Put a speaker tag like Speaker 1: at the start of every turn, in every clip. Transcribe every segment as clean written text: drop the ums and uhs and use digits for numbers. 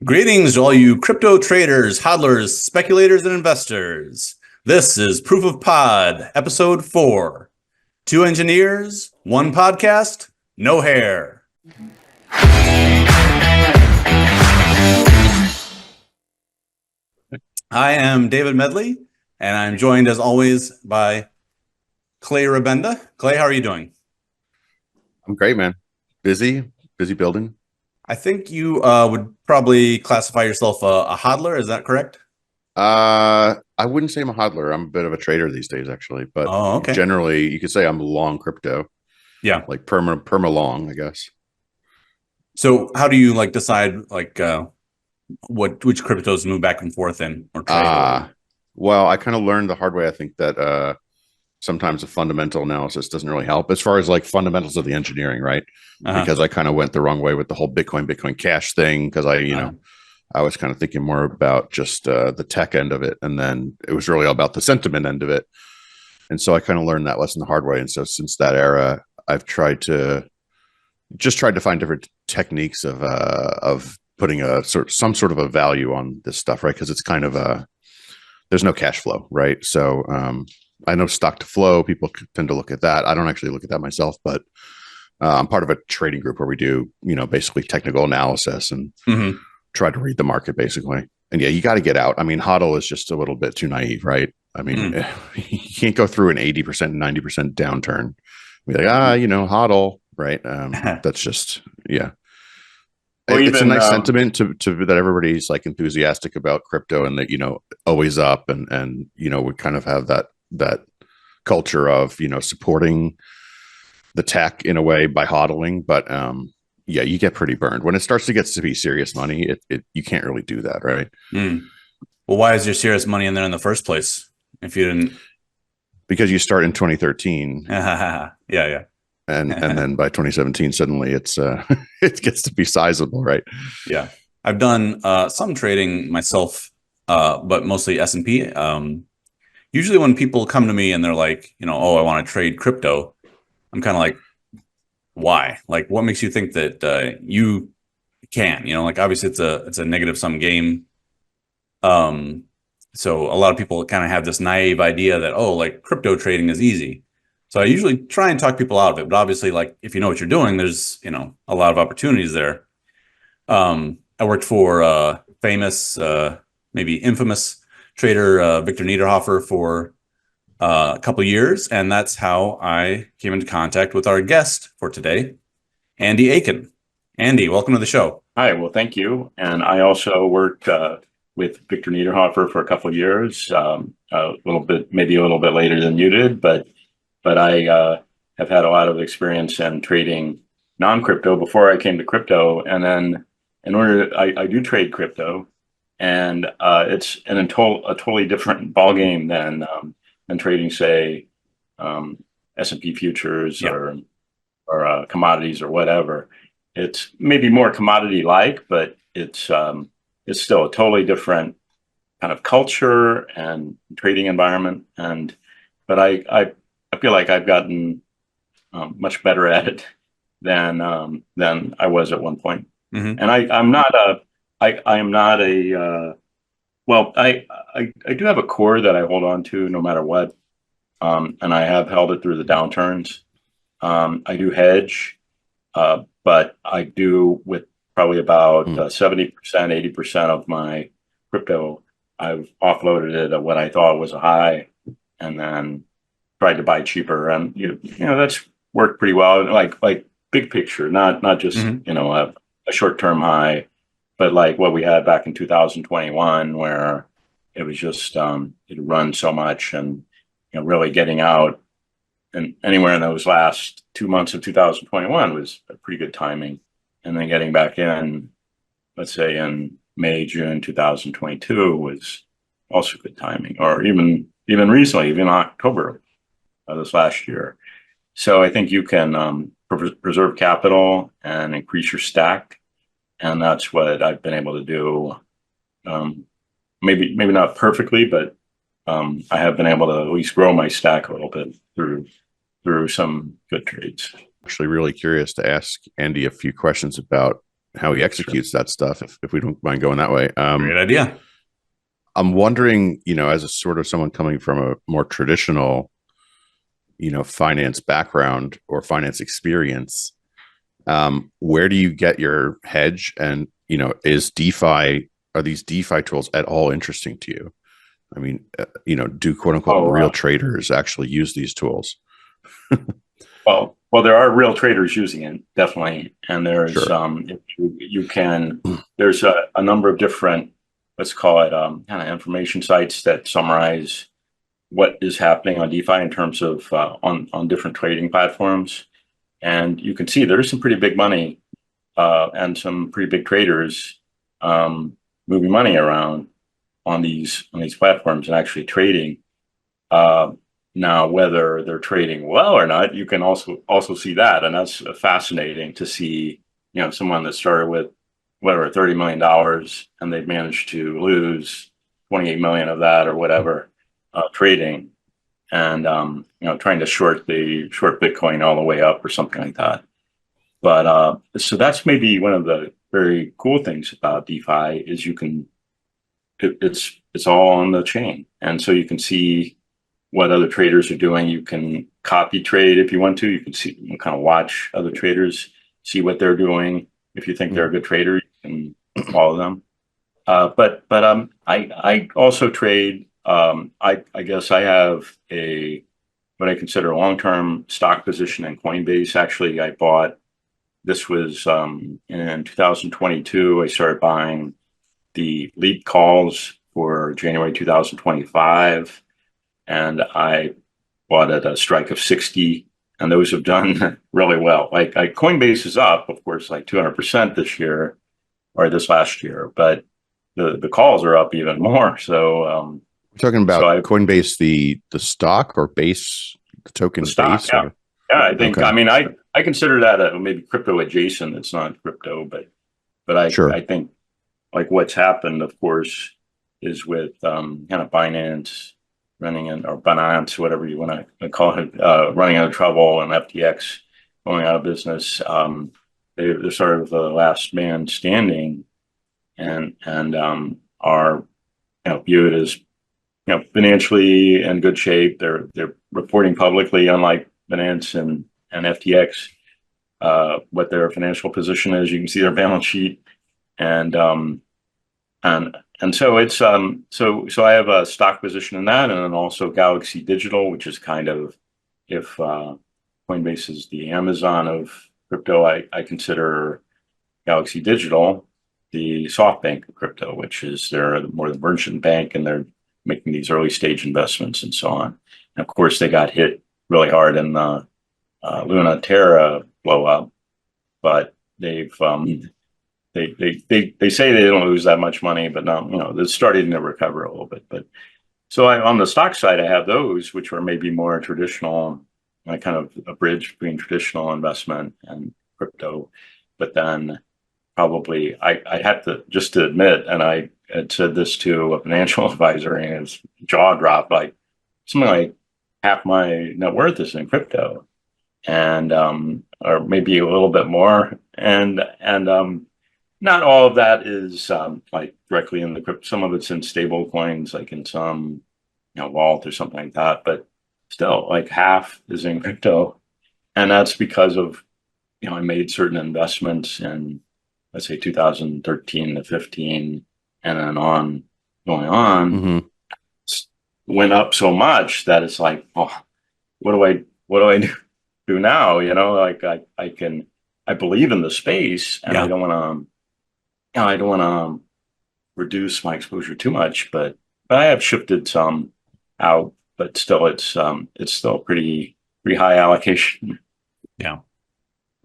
Speaker 1: Greetings to all you crypto traders, hodlers, speculators, and investors. This is Proof of Pod, episode 4. 2 engineers, 1 podcast, no hair. I am David Medley, and I'm joined as always by Clay Rabenda. Clay, how are you doing?
Speaker 2: I'm great, man. Busy building.
Speaker 1: I think you would probably classify yourself a hodler. Is that correct?
Speaker 2: I wouldn't say I'm a hodler. I'm a bit of a trader these days, actually. But
Speaker 1: okay.
Speaker 2: Generally, you could say I'm long crypto.
Speaker 1: Yeah,
Speaker 2: like perma long, I guess.
Speaker 1: So, how do you decide which cryptos move back and forth in or trade?
Speaker 2: Well, I kind of learned the hard way. I think that sometimes the fundamental analysis doesn't really help as far as fundamentals of the engineering, right? Because I kind of went the wrong way with the whole Bitcoin Cash thing because I was kind of thinking more about just the tech end of it, and then it was really all about the sentiment end of it. And so I kind of learned that lesson the hard way. And so since that era, I've tried to find different techniques of putting some sort of a value on this stuff, right? Because it's kind of there's no cash flow, right? So I know stock to flow, people tend to look at that. I don't actually look at that myself, but I'm part of a trading group where we do, basically technical analysis and try to read the market basically. And yeah, you got to get out. I mean, HODL is just a little bit too naive, right? I mean, you can't go through an 80%, 90% downturn. Be like, HODL, right? That's just, yeah. Well, it's a nice sentiment to that everybody's enthusiastic about crypto and that, always up and we kind of have that culture of, supporting the tech in a way by hodling. But yeah, you get pretty burned when it starts to get to be serious money. You can't really do that, right?
Speaker 1: Well, why is your serious money in there in the first place? If you didn't,
Speaker 2: because you start in 2013.
Speaker 1: Yeah.
Speaker 2: And then by 2017, suddenly it's it gets to be sizable, right?
Speaker 1: Yeah, I've done some trading myself, but mostly S&P. Usually when people come to me and they're like, oh, I want to trade crypto, I'm kind of like, why? Like, what makes you think that you can? Obviously it's a negative sum game. So a lot of people kind of have this naive idea that crypto trading is easy. So I usually try and talk people out of it, but obviously, if you know what you're doing, there's a lot of opportunities there. I worked for famous, maybe infamous trader Victor Niederhofer for a couple of years, and that's how I came into contact with our guest for today, Andy Aiken. Andy, welcome to the show.
Speaker 3: Hi, well, thank you. And I also worked with Victor Niederhofer for a couple of years, maybe a little bit later than you did, but I have had a lot of experience in trading non-crypto before I came to crypto. And then I do trade crypto, and it's a totally different ballgame than trading, say, S&P futures or commodities or whatever. It's maybe more commodity-like, but it's still a totally different kind of culture and trading environment. But I feel like I've gotten much better at it than I was at one point. And I am not a well, I do have a core that I hold on to no matter what, and I have held it through the downturns. I do hedge, but I do with probably about 70%, 80% of my crypto. I've offloaded it at what I thought was a high, and then tried to buy cheaper, and that's worked pretty well. Like big picture, not just a short-term high, but like what we had back in 2021, where it was just it run so much, and really getting out and anywhere in those last 2 months of 2021 was a pretty good timing, and then getting back in, let's say in May, June 2022 was also good timing, or even recently, even October this last year. So I think you can preserve capital and increase your stack, and that's what I've been able to do. Maybe not perfectly, but I have been able to at least grow my stack a little bit through some good trades.
Speaker 2: Actually, really curious to ask Andy a few questions about how he executes that stuff, if we don't mind going that way.
Speaker 1: Great idea.
Speaker 2: I'm wondering, as a sort of someone coming from a more traditional, finance background or finance experience, where do you get your hedge? And, are these DeFi tools at all interesting to you? I mean, do quote unquote real traders actually use these tools?
Speaker 3: Well, there are real traders using it, definitely. And there's,
Speaker 2: Sure.
Speaker 3: you can, there's a number of different, let's call it kind of information sites that summarize what is happening on DeFi in terms of on different trading platforms. And you can see there's some pretty big money and some pretty big traders moving money around on these platforms and actually trading. Now, whether they're trading well or not, you can also see that, and that's fascinating to see. Someone that started with whatever $30 million and they've managed to lose 28 million of that or whatever trading, and trying to short Bitcoin all the way up or something like that. But so that's maybe one of the very cool things about DeFi is it's all on the chain, and so you can see what other traders are doing. You can copy trade if you want to. You can see, kind of watch other traders, see what they're doing. If you think they're a good trader, you can follow them. But I also trade. I guess I have what I consider a long-term stock position in Coinbase. Actually, I bought. This was in 2022. I started buying the lead calls for January 2025. And I bought at a strike of 60, and those have done really well. Like Coinbase is up, of course, like 200% this year or this last year, but the calls are up even more. So
Speaker 2: we're talking about Coinbase, the stock or base, the token
Speaker 3: stock,
Speaker 2: base?
Speaker 3: Yeah, I think. Okay. I mean, I consider that maybe crypto adjacent. It's not crypto, but I think like what's happened, of course, is with kind of Binance running in, or Binance, whatever you want to call it, running out of trouble, and FTX going out of business. They're sort of the last man standing, and are viewed as financially in good shape. They're reporting publicly, unlike Binance and FTX, what their financial position is. You can see their balance sheet, and so it's so I have a stock position in that, and then also Galaxy Digital, which is kind of, if Coinbase is the Amazon of crypto, I consider Galaxy Digital the SoftBank of crypto, which is they're more the merchant bank, and they're making these early stage investments and so on. And of course, they got hit really hard in the Luna Terra blow up, but they've they say they don't lose that much money, but now they're starting to recover a little bit. But so on the stock side, I have those which are maybe more traditional, kind of a bridge between traditional investment and crypto. But then probably I have to just to admit, and I had said this to a financial advisor, and his jaw dropped. Like something like half my net worth is in crypto, and or maybe a little bit more, and not all of that is like directly in the crypto. Some of it's in stable coins, like in some vault or something like that. But still, like half is in crypto, and that's because of I made certain investments in, let's say, 2013 to 15, and then going on, went up so much that it's like, oh, what do I do now? Like I believe in the space, and I don't want to reduce my exposure too much, but I have shifted some out, but still it's still pretty high allocation.
Speaker 1: Yeah.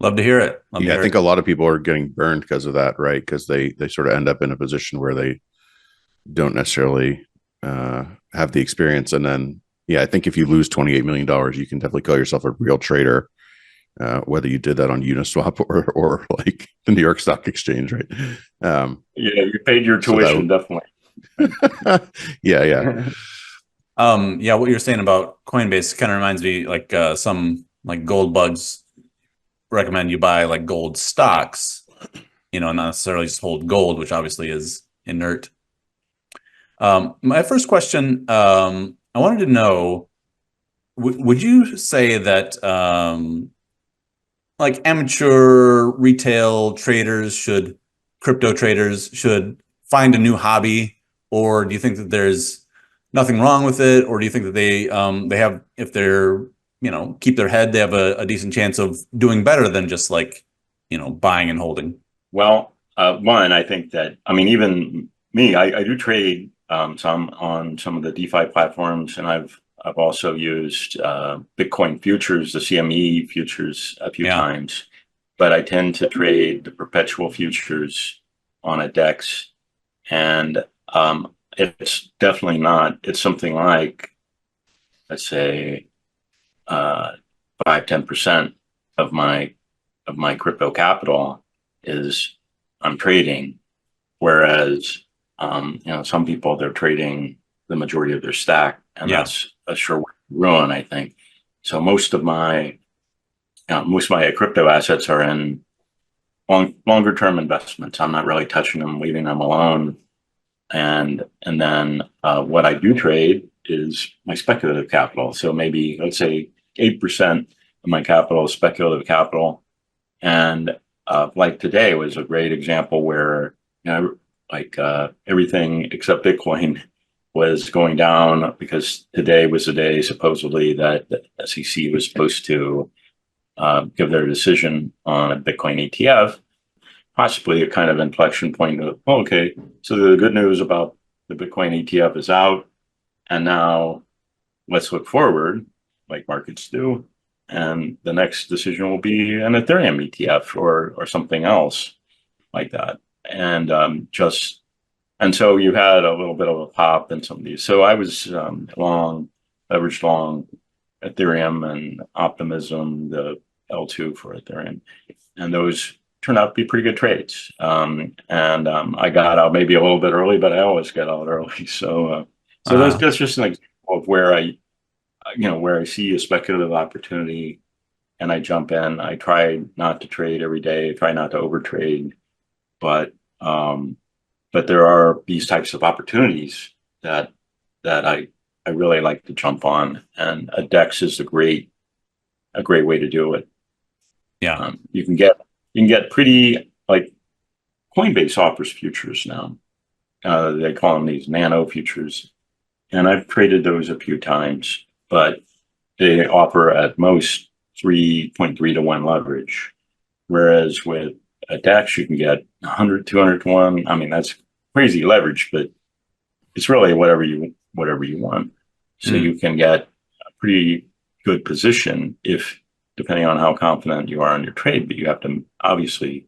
Speaker 1: Love to hear it.
Speaker 2: I think a lot of people are getting burned because of that, right? Because they sort of end up in a position where they don't necessarily have the experience. And then, I think if you lose $28 million, you can definitely call yourself a real trader, whether you did that on Uniswap or like the New York Stock Exchange, right?
Speaker 3: You paid your tuition, definitely.
Speaker 2: Yeah.
Speaker 1: What you're saying about Coinbase kind of reminds me, like some like gold bugs recommend you buy like gold stocks, not necessarily just hold gold, which obviously is inert. My first question, I wanted to know, would you say that like amateur retail traders crypto traders should find a new hobby, or do you think that there's nothing wrong with it, or do you think that they have, if they're, keep their head, they have a decent chance of doing better than just like, buying and holding?
Speaker 3: Well, one, I think that, I mean, even me, I do trade some on some of the DeFi platforms, and I've also used Bitcoin futures, the CME futures a few times, but I tend to trade the perpetual futures on a DEX, and it's definitely not. It's something like, let's say, 5-10% of my crypto capital is I'm trading, whereas some people, they're trading the majority of their stack, and that's a sure ruin, I think. So most of my crypto assets are in longer term investments. I'm not really touching them, leaving them alone. And then what I do trade is my speculative capital. So maybe, let's say, 8% of my capital is speculative capital. And like today was a great example where, everything except Bitcoin was going down, because today was the day supposedly that the SEC was supposed to give their decision on a Bitcoin ETF, possibly a kind of inflection point of, okay, so the good news about the Bitcoin ETF is out, and now let's look forward, like markets do, and the next decision will be an Ethereum ETF or something else like that. And and so you had a little bit of a pop in some of these. So I was leveraged long Ethereum and Optimism, the L2 for Ethereum, and those turned out to be pretty good trades. I got out maybe a little bit early, but I always get out early. So that's just an example of where I see a speculative opportunity and I jump in. I try not to trade every day, try not to overtrade, but there are these types of opportunities that I really like to jump on, and a DEX is a great way to do it.
Speaker 1: Yeah.
Speaker 3: You can get pretty, like, Coinbase offers futures now. They call them these nano futures, and I've traded those a few times, but they offer at most 3.3 to 1 leverage, whereas with a DEX you can get 100, 200 to 1. I mean, that's crazy leverage, but it's really whatever you want. So you can get a pretty good position depending on how confident you are in your trade, but you have to obviously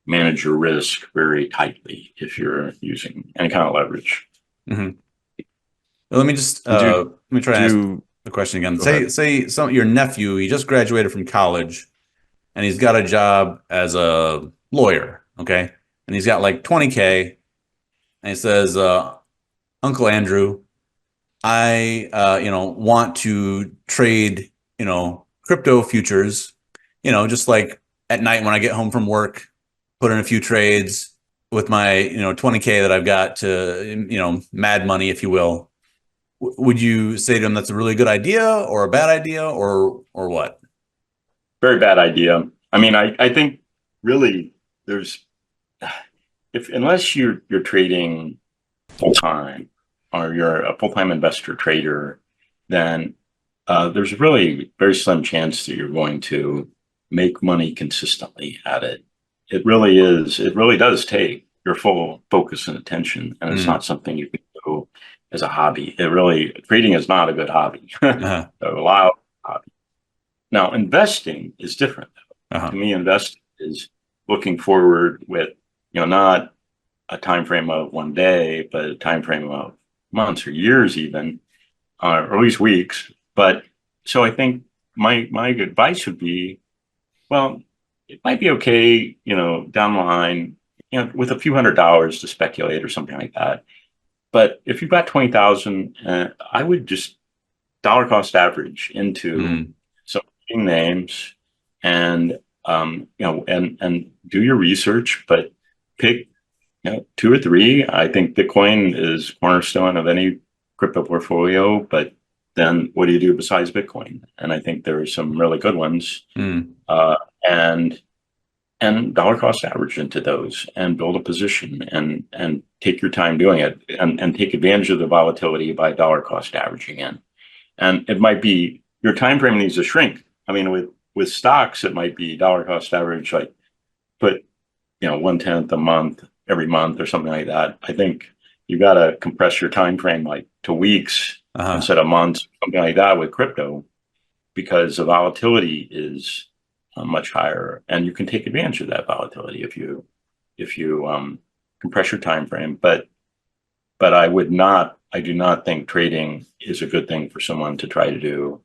Speaker 3: manage your risk very tightly if you're using any kind of leverage.
Speaker 1: Mm-hmm. Let me just let me try to ask the question again. Say your nephew, he just graduated from college and he's got a job as a lawyer, okay? And he's got like 20K, and he says, Uncle Andrew, I want to trade, crypto futures, just like at night when I get home from work, put in a few trades with my, 20K that I've got to, mad money, if you will. Would you say to him that's a really good idea or a bad idea or what?
Speaker 3: Very bad idea. I mean, I think really unless you're trading full time or you're a full-time investor trader, then there's really very slim chance that you're going to make money consistently at it. It really does take your full focus and attention, and it's not something you can do as a hobby. Trading is not a good hobby. A loud hobby. Now, investing is different. To me, investing is looking forward with, not a time frame of one day, but a time frame of months or years, even, or at least weeks. But so I think my advice would be, well, it might be okay, down the line, with a few $100s to speculate or something like that. But if you've got 20,000, I would just dollar cost average into some names, and and do your research, but pick, two or three. I think Bitcoin is cornerstone of any crypto portfolio, but then what do you do besides Bitcoin? And I think there are some really good ones, and dollar cost average into those and build a position and take your time doing it and take advantage of the volatility by dollar cost averaging in. And it might be your time frame needs to shrink. I mean, with stocks, it might be dollar cost average, like put 1/10 a month every month or something like that. I think you got to compress your time frame like to weeks instead of months, something like that with crypto, because the volatility is much higher, and you can take advantage of that volatility if you compress your time frame. But I do not think trading is a good thing for someone to try to do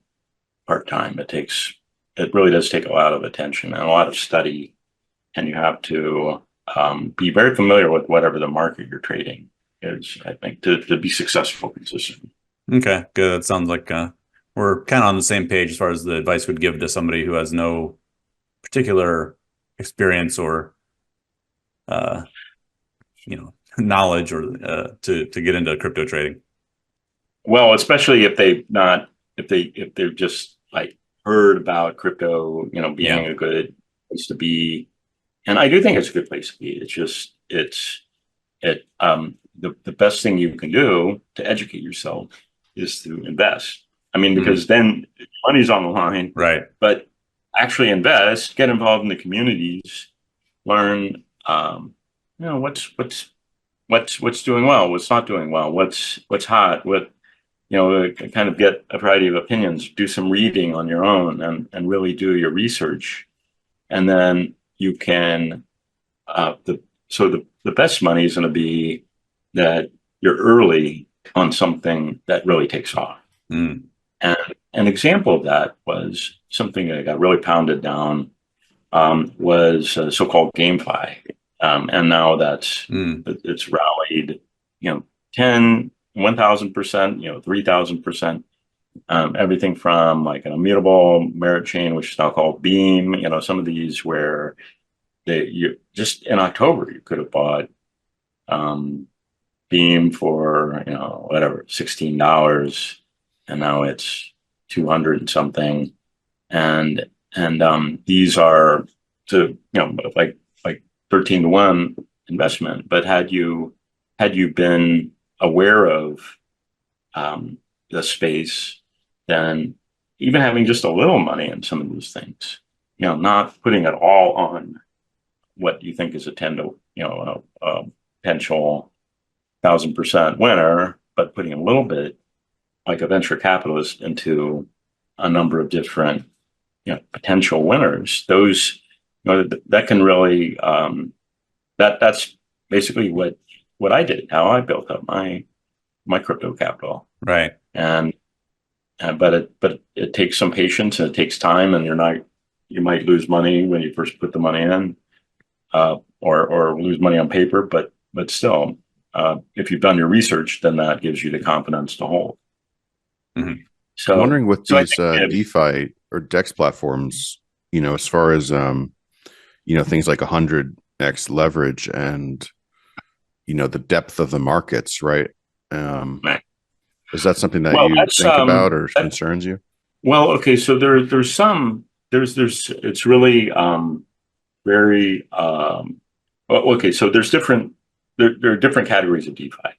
Speaker 3: part time. It really does take a lot of attention and a lot of study, and you have to be very familiar with whatever the market you're trading is, I think, to be successful consistently.
Speaker 1: Okay, good. That sounds like we're kind of on the same page as far as the advice would give to somebody who has no particular experience or knowledge or to get into crypto trading.
Speaker 3: Well, especially if they've just like heard about crypto, being a good place to be. And I do think it's a good place to be. It's just the best thing you can do to educate yourself is to invest. I mean, because then money's on the line,
Speaker 1: right?
Speaker 3: But actually invest, get involved in the communities, learn, what's doing well, what's not doing well, what's hot, kind of get a variety of opinions, do some reading on your own and really do your research. And then you can, the best money is going to be that you're early on something that really takes off. And an example of that was something that got really pounded down, was so-called GameFi. And now it's rallied, 10, 1,000%, 3,000%, everything from like an immutable merit chain, which is now called Beam, some of these where you just in October, you could have bought Beam for, whatever, $16, and now it's 200 and something. And these are like 13-to-1 investment. But had you been aware of the space, then even having just a little money in some of these things, not putting it all on what you think is a potential 1,000% winner, but putting a little bit like a venture capitalist into a number of different potential winners, those that can really that's basically what I did, how I built up my crypto capital.
Speaker 1: Right.
Speaker 3: But it takes some patience and it takes time, and you might lose money when you first put the money in, or lose money on paper, but still, if you've done your research, then that gives you the confidence to hold. So
Speaker 2: I'm wondering with these DeFi or DEX platforms, as far as things like 100x leverage and the depth of the markets, right? Is that something that you think about or concerns you?
Speaker 3: Well, okay, so there's it's really very okay. So there are different categories of DeFi.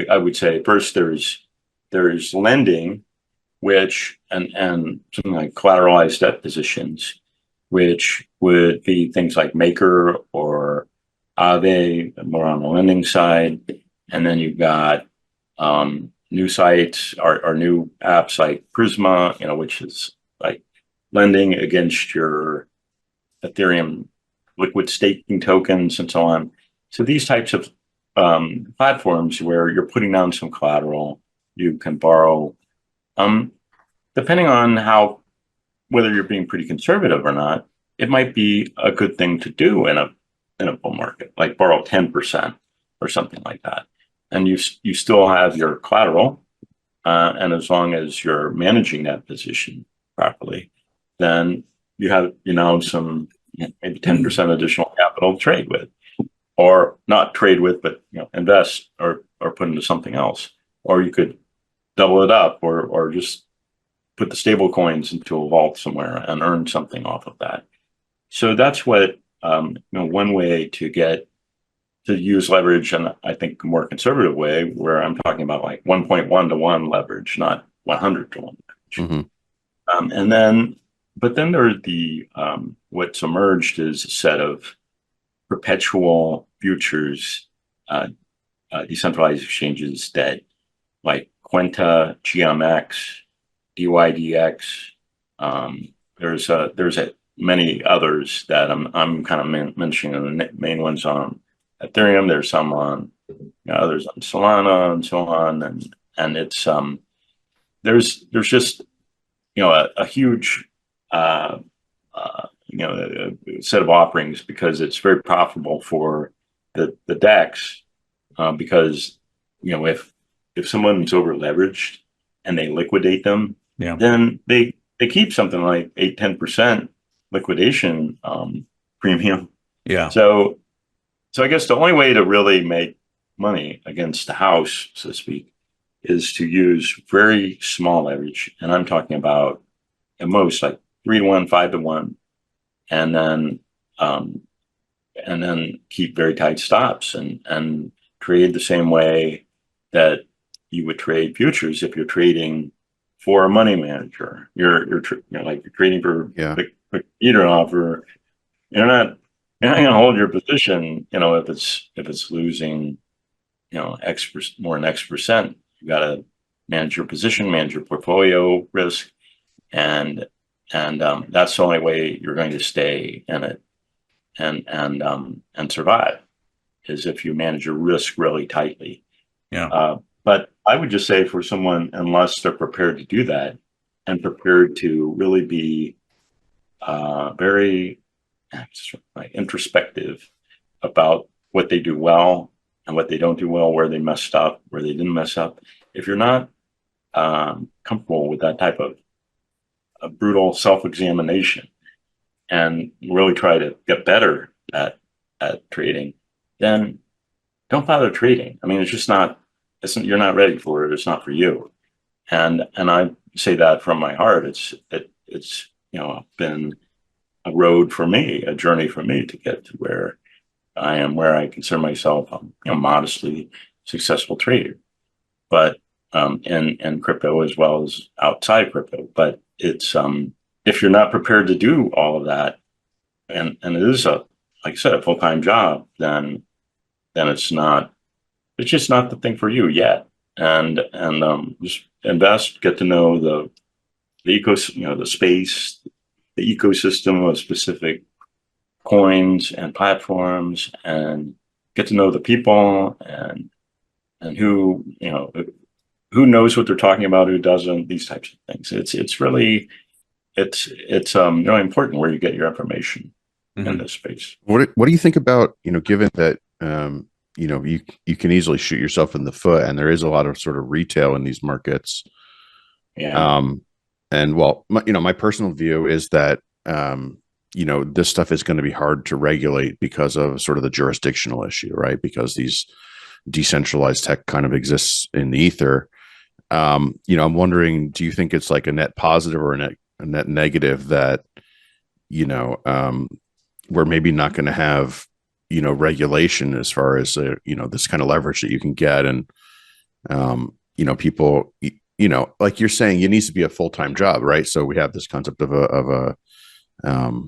Speaker 3: I would say first there's lending, which and something like collateralized debt positions, which would be things like Maker or Aave, more on the lending side. And then you've got new sites or new apps like Prisma, which is like lending against your Ethereum liquid staking tokens and so on. So these types of platforms where you're putting down some collateral, you can borrow. Depending on whether you're being pretty conservative or not, it might be a good thing to do in a bull market, like borrow 10% or something like that. And you still have your collateral, and as long as you're managing that position properly, then you now some maybe 10% additional capital to trade with, or not trade with, but invest or put into something else. Or you could double it up, or just put the stable coins into a vault somewhere and earn something off of that. So that's what one way to use leverage, and I think a more conservative way, where I'm talking about like 1.1 to 1 leverage, not 100 to 1 leverage.
Speaker 2: Mm-hmm.
Speaker 3: But then there are what's emerged is a set of perpetual futures, decentralized exchanges that, like Quenta, GMX, DYDX. There's many others that I'm kind of mentioning. The main ones on Ethereum. There's some on others on Solana and so on, and it's there's just a huge set of offerings, because it's very profitable for the DEX, because if someone's over leveraged and they liquidate them, then they keep something like 8-10% liquidation premium. So I guess the only way to really make money against the house, so to speak, is to use very small leverage, and I'm talking about at most like 3 to 1, 5 to 1, and then keep very tight stops and trade the same way that you would trade futures if you're trading for a money manager. You're trading for either offer. You're not going to hold your position. If it's losing, more than X%, you got to manage your position, manage your portfolio risk, and that's the only way you're going to stay in it and survive, is if you manage your risk really tightly. But I would just say, for someone, unless they're prepared to do that and prepared to really be very introspective about what they do well and what they don't do well, where they messed up, where they didn't mess up. If you're not comfortable with that type of a brutal self-examination and really try to get better at trading, then don't bother trading. I mean, it's just not. You're not ready for it. It's not for you. And I say that from my heart. It's been a road for me, a journey for me to get to where I am, where I consider myself a modestly successful trader, but in crypto as well as outside crypto. But it's if you're not prepared to do all of that, and it is like I said, a full-time job, then it's just not the thing for you yet. And just invest, get to know the the space, the ecosystem of specific coins and platforms, and get to know the people and who knows what they're talking about, who doesn't, these types of things. It's really really important where you get your information in this space.
Speaker 2: What do you think about, given that you can easily shoot yourself in the foot, and there is a lot of sort of retail in these markets. And well, my personal view is that this stuff is going to be hard to regulate because of sort of the jurisdictional issue, right? Because these decentralized tech kind of exists in the ether. I'm wondering, do you think it's like a net positive or a net negative that we're maybe not going to have regulation as far as this kind of leverage that you can get, and people, like you're saying, it needs to be a full-time job, right? So we have this concept of an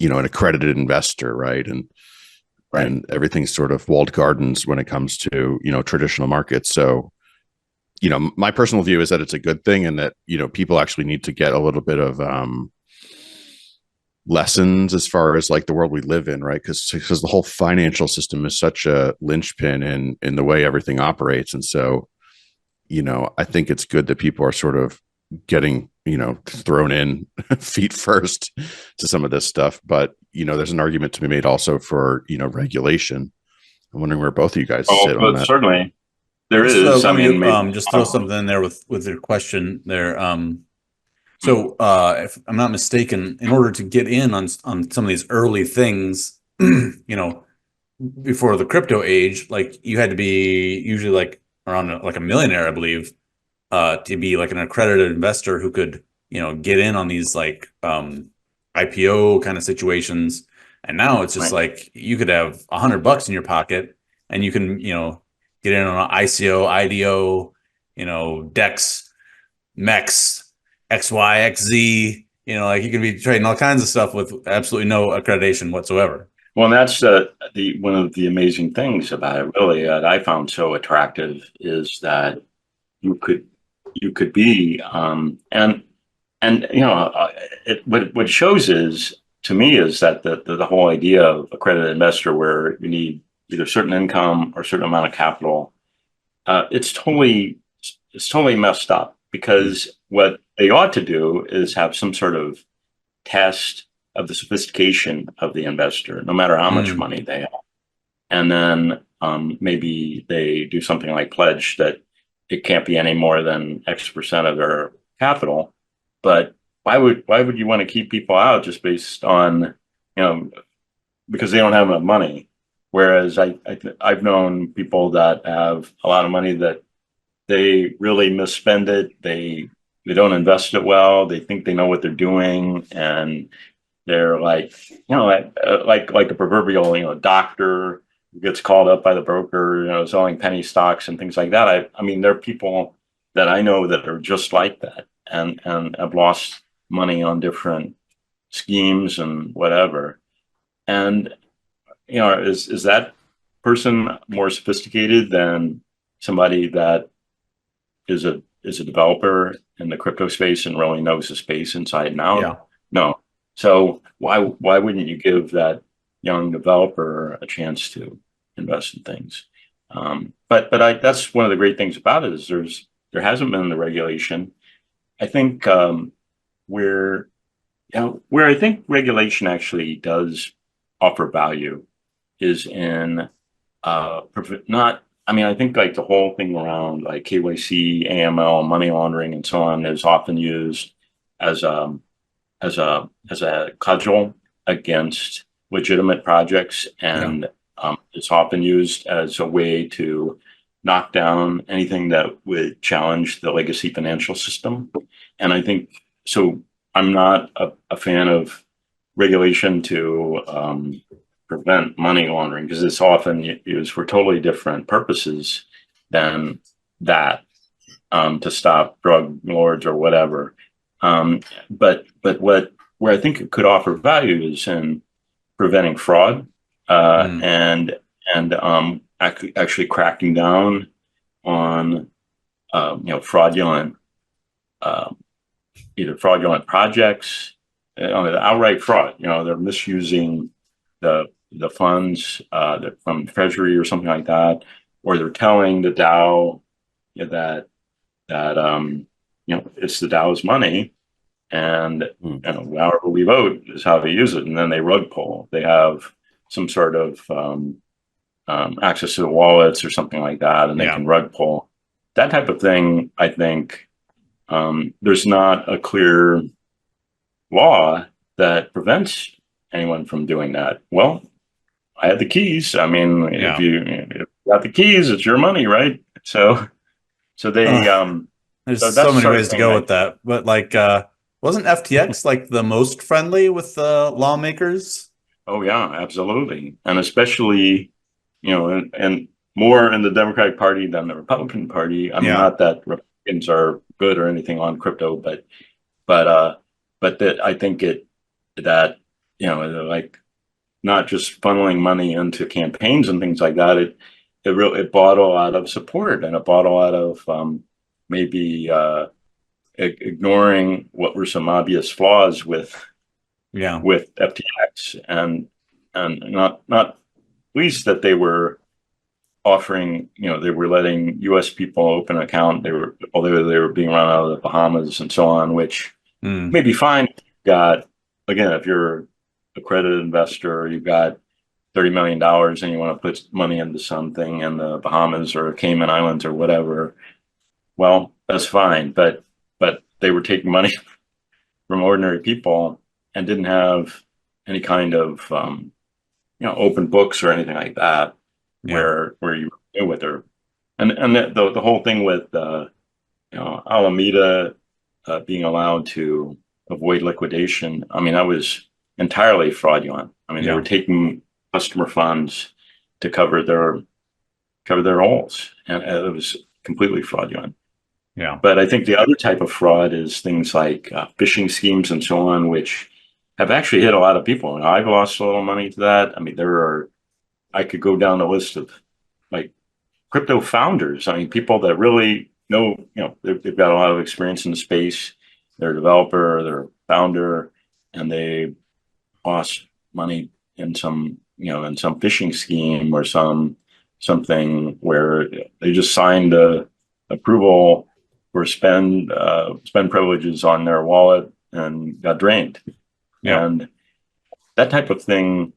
Speaker 2: accredited investor, right? And everything's sort of walled gardens when it comes to traditional markets. So my personal view is that it's a good thing, and that people actually need to get a little bit of lessons as far as like the world we live in, right? Because the whole financial system is such a linchpin in the way everything operates. And so I think it's good that people are sort of getting thrown in feet first to some of this stuff. But there's an argument to be made also for regulation. I'm wondering where both of you guys sit on that.
Speaker 3: Certainly there is.
Speaker 1: So just throw something in there with your question there. So if I'm not mistaken, in order to get in on some of these early things, before the crypto age, like you had to be usually like around like a millionaire, I believe, to be like an accredited investor who could, get in on these like IPO kind of situations. And now it's just
Speaker 3: Right.
Speaker 1: like you could have $100 in your pocket and you can, get in on an ICO, IDO, DEX, MEX, XY, XZ, like you can be trading all kinds of stuff with absolutely no accreditation whatsoever.
Speaker 3: Well, that's the one of the amazing things about it, really, that I found so attractive is that you could you could be and what it shows is to me is that the whole idea of accredited investor, where you need either certain income or certain amount of capital, it's totally messed up, because what they ought to do is have some sort of test of the sophistication of the investor, no matter how much
Speaker 1: Mm.
Speaker 3: money they have. And then maybe they do something like pledge that it can't be any more than X% of their capital. But why would you want to keep people out just based on, because they don't have enough money? Whereas I've known people that have a lot of money that they really misspend it. They don't invest it well. They think they know what they're doing, and they're like, like a proverbial, doctor who gets called up by the broker, selling penny stocks and things like that. I mean, there are people that I know that are just like that, and have lost money on different schemes and whatever. And is that person more sophisticated than somebody that is a developer in the crypto space and really knows the space inside and out?
Speaker 1: Yeah.
Speaker 3: No. So why wouldn't you give that young developer a chance to invest in things? That's one of the great things about it, is there hasn't been the regulation. I think where where I think regulation actually does offer value is in not. I mean, I think like the whole thing around like KYC, AML, money laundering, and so on is often used as a cudgel against legitimate projects,
Speaker 1: Yeah.
Speaker 3: and it's often used as a way to knock down anything that would challenge the legacy financial system. And I think so. I'm not a fan of regulation to prevent money laundering, because it's often used for totally different purposes than that, to stop drug lords or whatever. But where I think it could offer value is in preventing fraud,
Speaker 1: Mm.
Speaker 3: and actually cracking down on fraudulent, uh, either fraudulent projects, outright fraud. They're misusing the funds from Treasury or something like that, or they're telling the DAO that it's the DAO's money, and however we vote is how they use it, and then they rug pull. They have some sort of access to the wallets or something like that, and they
Speaker 1: Yeah.
Speaker 3: can rug pull that type of thing. I think there's not a clear law that prevents anyone from doing that. Well, I had the keys. I mean, if
Speaker 1: Yeah.
Speaker 3: you got the keys, it's your money, right? So they
Speaker 1: There's
Speaker 3: so
Speaker 1: so
Speaker 3: that's the
Speaker 1: many
Speaker 3: sort of
Speaker 1: ways to
Speaker 3: thing
Speaker 1: go
Speaker 3: that.
Speaker 1: with that. But like, wasn't FTX like the most friendly with the lawmakers?
Speaker 3: Oh yeah, absolutely, and especially and more in the Democratic Party than the Republican Party. I mean,
Speaker 1: Yeah.
Speaker 3: not that Republicans are good or anything on crypto, but uh, but that I think that like not just funneling money into campaigns and things like that. It bought a lot of support, and it bought a lot of maybe ignoring what were some obvious flaws
Speaker 1: Yeah.
Speaker 3: with FTX, and not least that they were offering, they were letting U.S. people open an account. Although they were being run out of the Bahamas and so on, which
Speaker 1: Mm.
Speaker 3: may be fine. Got Again, if you're accredited investor, you've got $30 million and you want to put money into something in the Bahamas or Cayman Islands or whatever. Well, that's fine, but they were taking money from ordinary people and didn't have any kind of open books or anything like that,
Speaker 1: Yeah.
Speaker 3: where you knew what they're and the whole thing with Alameda being allowed to avoid liquidation. I mean, that was entirely fraudulent. I mean, they were
Speaker 1: Yeah.
Speaker 3: taking customer funds to cover their holes, and it was completely fraudulent.
Speaker 1: Yeah.
Speaker 3: But I think the other type of fraud is things like phishing schemes and so on, which have actually hit a lot of people. And I've lost a little money to that. I mean, I could go down the list of like crypto founders. I mean, people that really know, they've got a lot of experience in the space. They're a developer, they're a founder, and they lost money in some phishing scheme or something where they just signed a approval for spend privileges on their wallet and got drained.
Speaker 1: Yeah.
Speaker 3: And that type of thing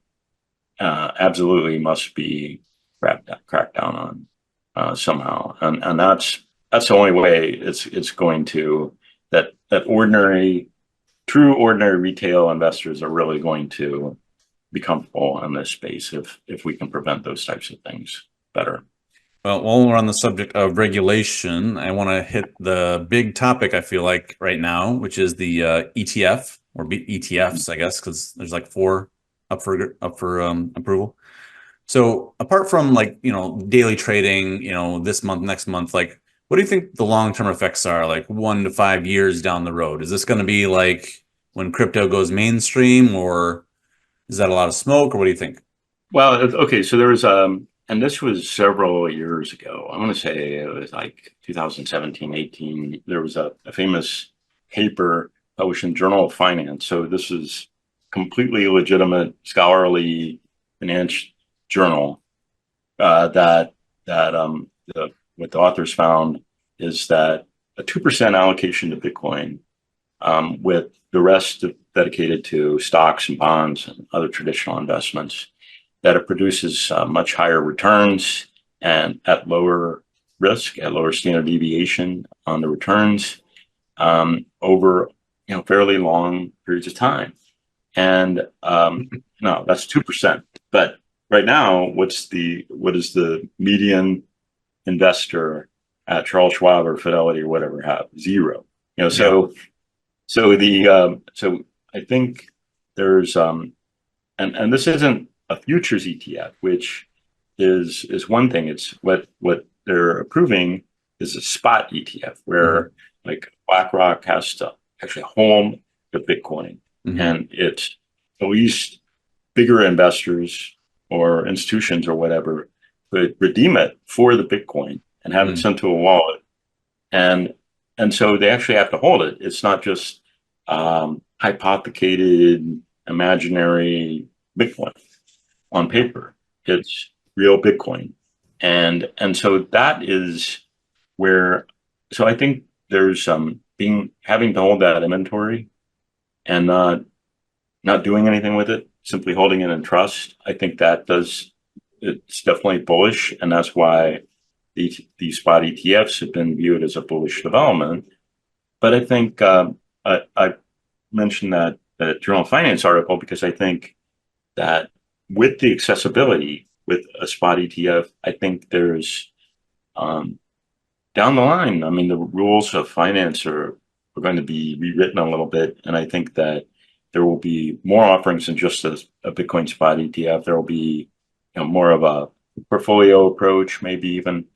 Speaker 3: absolutely must be cracked down on somehow. And that's the only way it's going to that true ordinary retail investors are really going to be comfortable in this space if we can prevent those types of things better.
Speaker 1: Well, while we're on the subject of regulation, I want to hit the big topic I feel like right now, which is the ETF or ETFs, I guess, because there's like 4 up for approval. So apart from like, daily trading, this month, next month, like, what do you think the long-term effects are, like 1 to 5 years down the road? Is this going to be like when crypto goes mainstream, or is that a lot of smoke, or what do you think?
Speaker 3: Well, okay, so there was and this was several years ago. I want to say it was like 2017, 18. There was a famous paper published in Journal of Finance. So this is completely legitimate scholarly finance journal what the authors found is that a 2% allocation to Bitcoin, with the rest dedicated to stocks and bonds and other traditional investments, that it produces much higher returns and at lower risk, at lower standard deviation on the returns over fairly long periods of time. And no, that's 2%. But right now, what is the median investor at Charles Schwab or Fidelity or whatever have? 0. So I think there's and this isn't a futures ETF, which is one thing. It's what they're approving is a spot ETF where like BlackRock has to actually hold the Bitcoin, and it's at least bigger investors or institutions or whatever could redeem it for the Bitcoin and have it sent to a wallet. And so they actually have to hold it. It's not just hypothecated, imaginary Bitcoin on paper. It's real Bitcoin. And so that is where, so I think there's having to hold that inventory and not doing anything with it, simply holding it in trust. I think it's definitely bullish, and that's why these spot ETFs have been viewed as a bullish development. But I think I mentioned that the Journal of Finance article because I think that with the accessibility with a spot ETF, I think there's down the line, I mean, the rules of finance are going to be rewritten a little bit, and I think that there will be more offerings than just a Bitcoin spot ETF. There will be more of a portfolio approach, maybe even.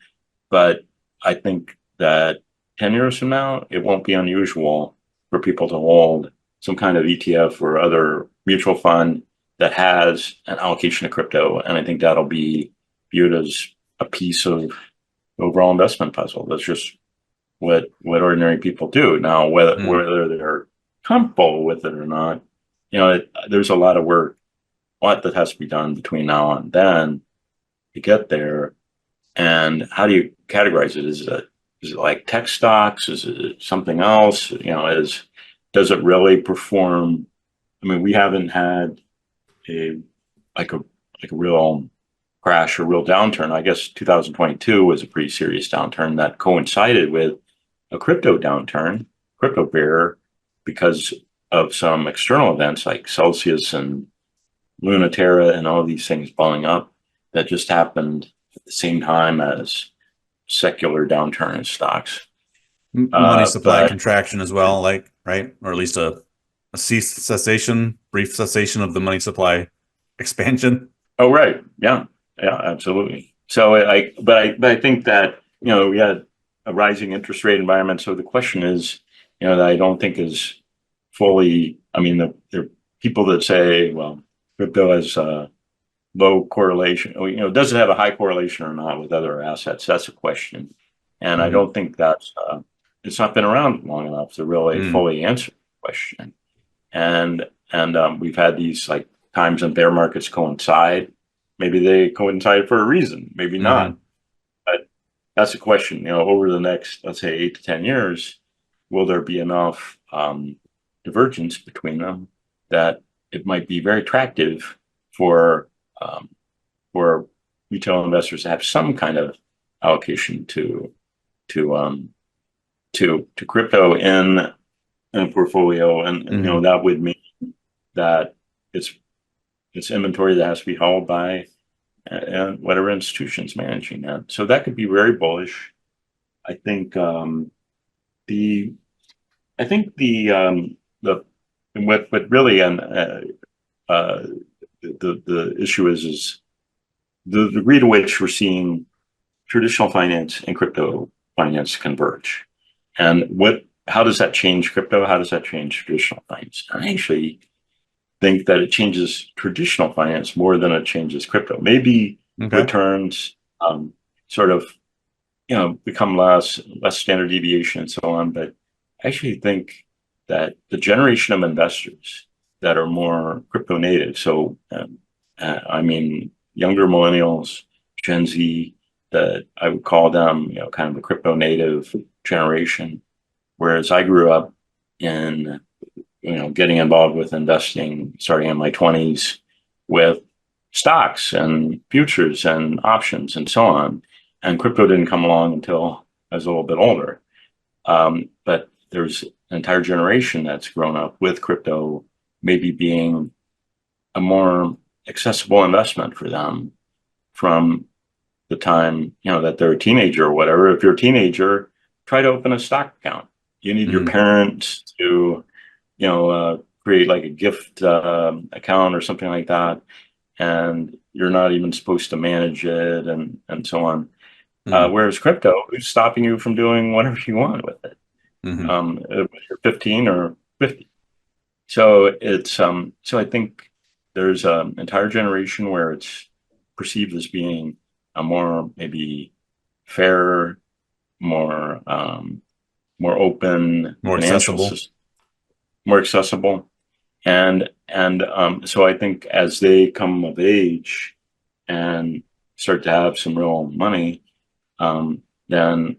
Speaker 3: But I think that 10 years from now, it won't be unusual for people to hold some kind of ETF or other mutual fund that has an allocation to crypto. And I think that'll be viewed as a piece of the overall investment puzzle. That's just what ordinary people do. Now, whether they're comfortable with it or not, there's a lot of work, a lot that has to be done between now and then to get there. And how do you categorize it? Is it like tech stocks? Is it something else? Does it really perform? I mean, we haven't had a real crash or real downturn. I guess 2022 was a pretty serious downturn that coincided with a crypto downturn, crypto bear, because of some external events like Celsius and Lunaterra and all these things blowing up that just happened at the same time as secular downturn in stocks.
Speaker 1: Money supply
Speaker 3: But
Speaker 1: contraction as well, like, right? Or at least a brief cessation of the money supply expansion.
Speaker 3: oh, right, yeah, absolutely. So but I think that we had a rising interest rate environment. So the question is, that I don't think is fully. I mean, there are people that say, well, crypto has low correlation. Does it have a high correlation or not with other assets? That's a question, and I don't think that's. It's not been around long enough to really fully answer the question. And we've had these like times when bear markets coincide. Maybe they coincide for a reason, maybe not. But that's a question. Over the next, let's say, 8 to 10 years, will there be enough divergence between them that it might be very attractive for retail investors to have some kind of allocation to crypto in a portfolio, and that would mean that it's inventory that has to be held by whatever institution's managing that. So that could be very bullish. I think the what really the issue is the degree to which we're seeing traditional finance and crypto finance converge, and how does that change crypto? How does that change traditional finance? I actually think that it changes traditional finance more than it changes crypto. Maybe returns sort of become less standard deviation and so on, but I actually think that the generation of investors that are more crypto native, so I mean younger millennials, Gen Z, that I would call them kind of the crypto native generation, whereas I grew up in getting involved with investing starting in my 20s with stocks and futures and options and so on. And crypto didn't come along until I was a little bit older. But there's an entire generation that's grown up with crypto maybe being a more accessible investment for them from the time, that they're a teenager or whatever. If you're a teenager, try to open a stock account. You need your parents to create like a gift account or something like that, and you're not even supposed to manage it and so on. Whereas crypto, who's stopping you from doing whatever you want with it? If you're 15 or 50. So it's so I think there's an entire generation where it's perceived as being a more maybe fair, more open,
Speaker 1: more accessible
Speaker 3: system, more accessible. And so I think as they come of age and start to have some real money, then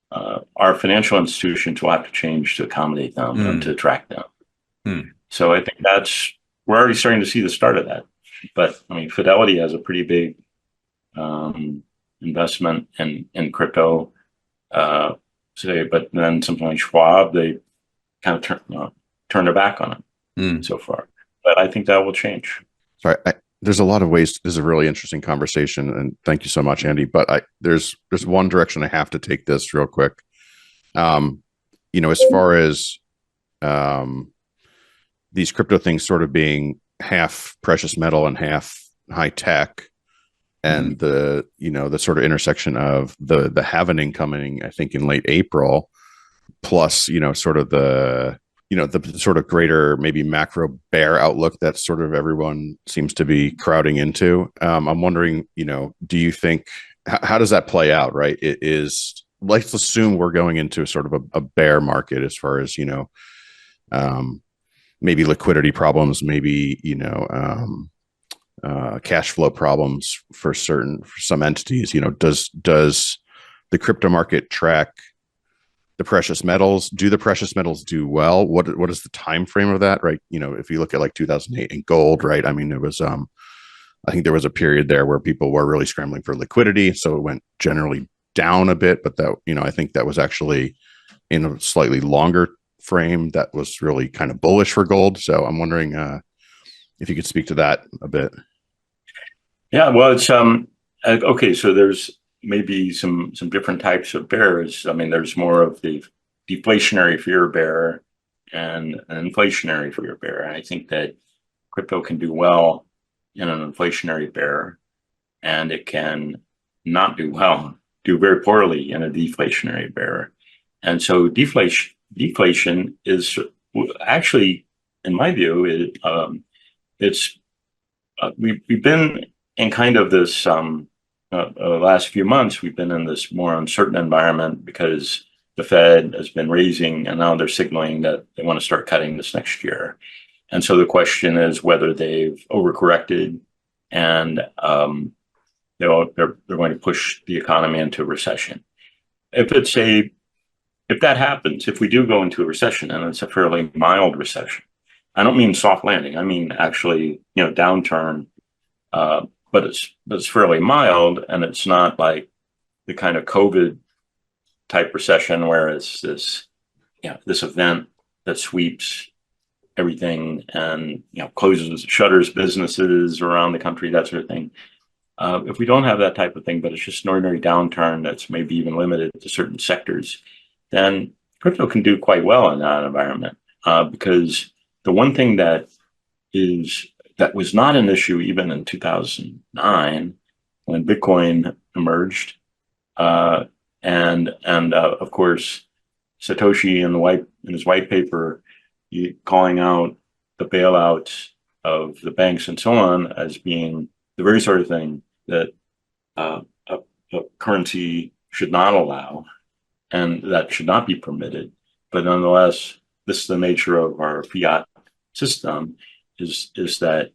Speaker 3: our financial institutions will have to change to accommodate them and to attract them. So I think we're already starting to see the start of that. But I mean, Fidelity has a pretty big investment in crypto. But then something like Schwab, they kind of turned their back on it so far. But I think that will change.
Speaker 2: Sorry, there's a lot of ways. This is a really interesting conversation, and thank you so much, Andy. But there's one direction I have to take this real quick. As far as these crypto things sort of being half precious metal and half high tech, and the sort of intersection of the halvening coming, I think, in late April, plus sort of the sort of greater maybe macro bear outlook that sort of everyone seems to be crowding into. I'm wondering, do you think, how does that play out? Right? It is, let's assume we're going into sort of a bear market as far as, maybe liquidity problems, maybe, cash flow problems for some entities. Does the crypto market track the precious metals? Do the precious metals do well? What is the time frame of that? Right. If you look at like 2008 and gold, right? I mean, it was, I think there was a period there where people were really scrambling for liquidity. So it went generally down a bit, but that, I think that was actually in a slightly longer frame that was really kind of bullish for gold. So I'm wondering if you could speak to that a bit.
Speaker 3: Yeah, well, it's okay. So there's maybe some different types of bears. I mean, there's more of the deflationary fear bear and an inflationary fear bear. And I think that crypto can do well in an inflationary bear, and it can not do well, do very poorly in a deflationary bear. And so deflation is actually, in my view, it's we've been in kind of this last few months. We've been in this more uncertain environment because the Fed has been raising, and now they're signaling that they want to start cutting this next year. And so the question is whether they've overcorrected, and they're going to push the economy into a recession. If that happens, if we do go into a recession, and it's a fairly mild recession, I don't mean soft landing. I mean actually, downturn. But it's fairly mild, and it's not like the kind of COVID type recession where it's this event that sweeps everything and closes, shutters businesses around the country, that sort of thing. If we don't have that type of thing, but it's just an ordinary downturn that's maybe even limited to certain sectors, then crypto can do quite well in that environment, because the one thing that was not an issue even in 2009 when Bitcoin emerged, and of course Satoshi in his white paper calling out the bailouts of the banks and so on as being the very sort of thing that a currency should not allow, and that should not be permitted. But nonetheless, this is the nature of our fiat system, is that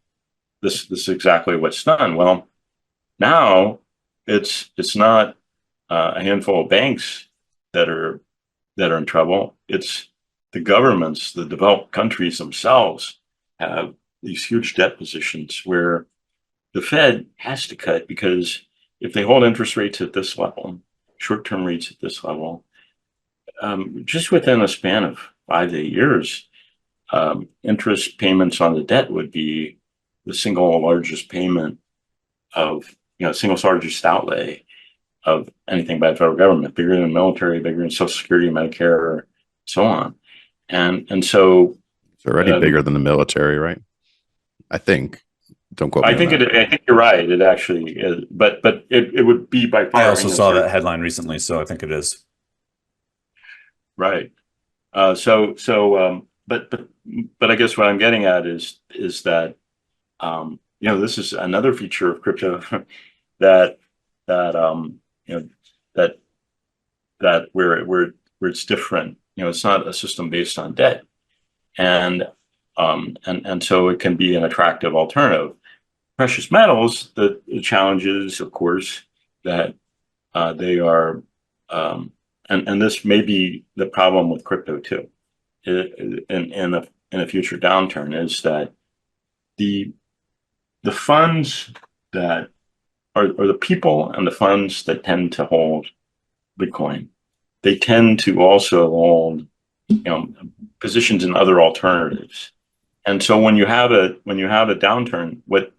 Speaker 3: this is exactly what's done. Well, now it's not a handful of banks that are in trouble. It's the governments, the developed countries themselves have these huge debt positions where the Fed has to cut, because if they hold interest rates at this level, short-term rates at this level, just within a span of 5 to 8 years, interest payments on the debt would be the single largest payment of, single largest outlay of anything by the federal government, bigger than military, bigger than Social Security, Medicare, so on. And so
Speaker 2: it's already bigger than the military, right? I think. Don't quote me. I think
Speaker 3: you're right. It actually is, but it would be by far.
Speaker 1: I also saw that headline recently, so I think it is.
Speaker 3: Right. But I guess what I'm getting at is that this is another feature of crypto that where it's different. It's not a system based on debt, and so it can be an attractive alternative. Precious metals, the challenge is, of course, that they are, and this may be the problem with crypto too, in a future downturn, is that the funds that are the people and the funds that tend to hold Bitcoin, they tend to also hold positions in other alternatives. And so when you have a downturn, what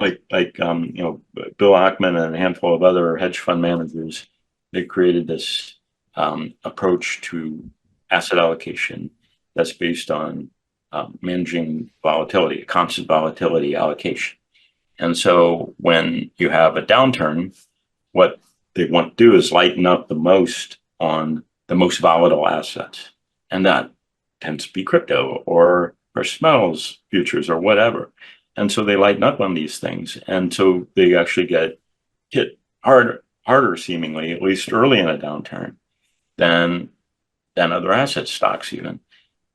Speaker 3: like Bill Ackman and a handful of other hedge fund managers, they created this approach to asset allocation that's based on managing volatility, constant volatility allocation. And so when you have a downturn, what they want to do is lighten up the most on the most volatile assets. And that tends to be crypto or precious metals futures or whatever. And so they lighten up on these things. And so they actually get hit harder seemingly, at least early in a downturn, than other asset stocks even.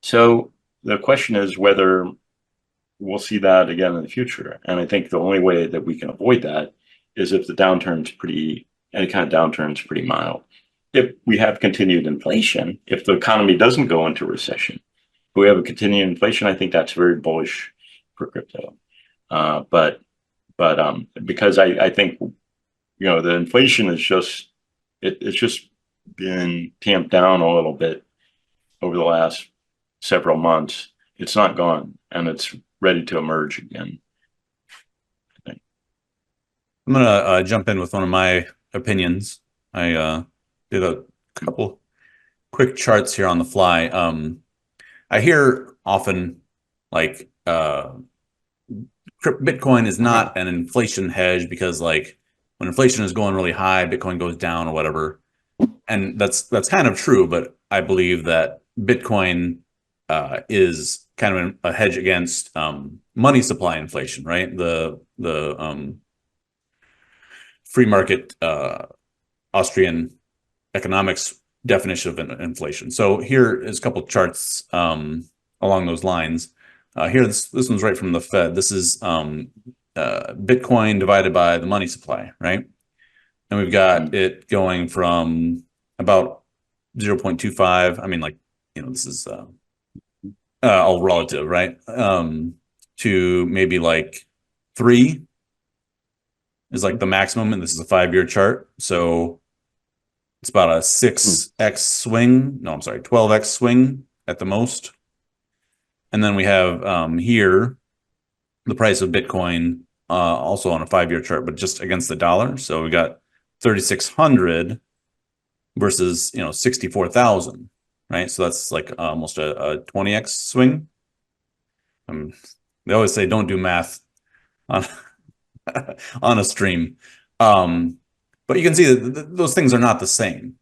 Speaker 3: So the question is whether we'll see that again in the future. And I think the only way that we can avoid that is if any kind of downturn is pretty mild. If we have continued inflation, if the economy doesn't go into recession, if we have a continued inflation, I think that's very bullish for crypto. But because I think, the inflation is it's just been tamped down a little bit over the last several months, it's not gone, and it's ready to emerge again.
Speaker 1: I'm gonna jump in with one of my opinions. I did a couple quick charts here on the fly. I hear often like Bitcoin is not an inflation hedge because like when inflation is going really high, Bitcoin goes down or whatever. And that's kind of true, but I believe that Bitcoin is kind of a hedge against money supply inflation, right? The free market Austrian economics definition of inflation. So here is a couple of charts along those lines. Here, this one's right from the Fed. This is Bitcoin divided by the money supply, right? And we've got it going from about 0.25. I mean, like, this is all relative, right? To maybe like 3 is like the maximum, and this is a 5-year chart. So it's about a 6x swing. No, I'm sorry, 12x swing at the most. And then we have here the price of Bitcoin also on a 5-year chart, but just against the dollar. So we got 3,600 versus 64,000, right? So that's like almost a 20x swing. They always say don't do math on on a stream, but you can see that those things are not the same.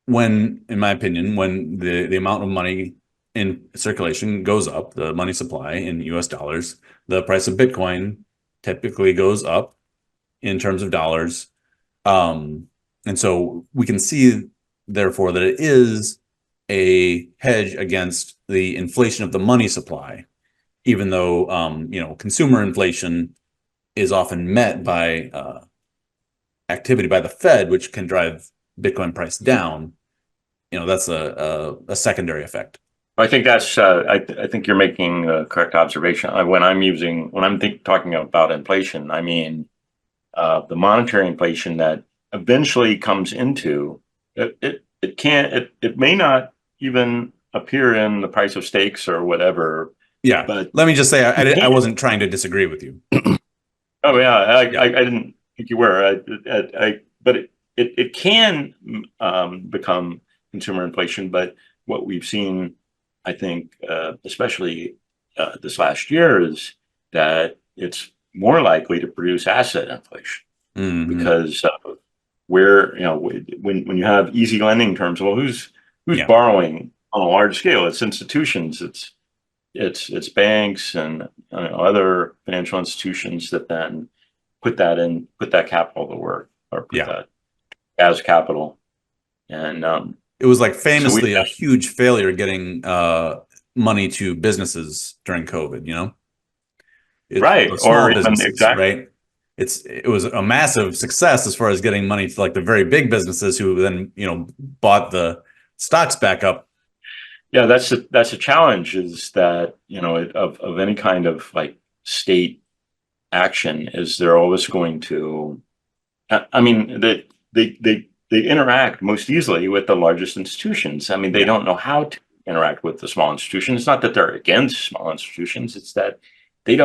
Speaker 1: When, in my opinion, when the amount of money in circulation goes up, the money supply in US dollars, the price of Bitcoin typically goes up in terms of dollars. And so we can see, therefore, that it is a hedge against the inflation of the money supply, even though, consumer inflation is often met by activity by the Fed, which can drive Bitcoin price down. That's a secondary effect.
Speaker 3: I think that's. I think you're making a correct observation. When I'm talking about inflation, I mean the monetary inflation that eventually comes into it. It may not even appear in the price of steaks or whatever.
Speaker 1: Yeah,
Speaker 3: but
Speaker 1: let me just say I wasn't trying to disagree with you.
Speaker 3: Oh yeah, I didn't think you were. But it can become consumer inflation. But what we've seen, I think, especially this last year, is that it's more likely to produce asset inflation because where when you have easy lending terms, well, who's borrowing on a large scale? It's institutions. It's banks and other financial institutions that then put that capital to work, or put that as capital. And
Speaker 1: it was like famously a huge failure getting money to businesses during COVID,
Speaker 3: right?
Speaker 1: Small businesses, exactly. Right? It was a massive success as far as getting money to like the very big businesses who then bought the stocks back up.
Speaker 3: Yeah, that's a challenge, is that of any kind of like state action, is they're always going to. I mean, they interact most easily with the largest institutions. I mean, they don't know how to interact with the small institutions. It's not that they're against small institutions. It's that they're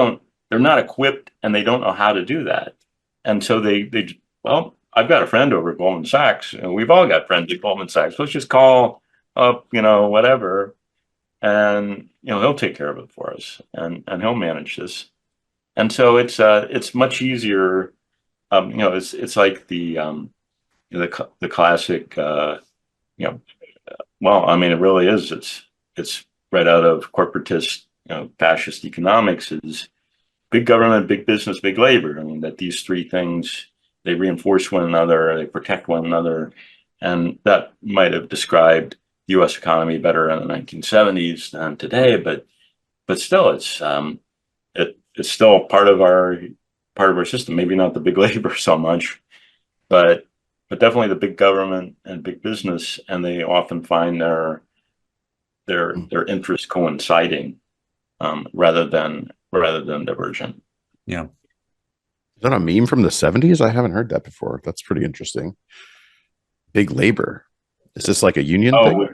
Speaker 3: not equipped, and they don't know how to do that. And so well, I've got a friend over at Goldman Sachs, and we've all got friends at Goldman Sachs. Let's just call up, whatever, and he'll take care of it for us, and he'll manage this. And so it's much easier. It's like the classic. Well, I mean, it really is. It's right out of corporatist, fascist economics. Is big government, big business, big labor. I mean, that these three things, they reinforce one another, they protect one another, and that might have described the U.S. economy better in the 1970s than today. But still, it's still part of our system. Maybe not the big labor so much, but definitely the big government and big business, and they often find their interests coinciding rather than divergent.
Speaker 1: Yeah.
Speaker 2: Is that a meme from the 70s? I haven't heard that before. That's pretty interesting. Big labor. Is this like a union thing?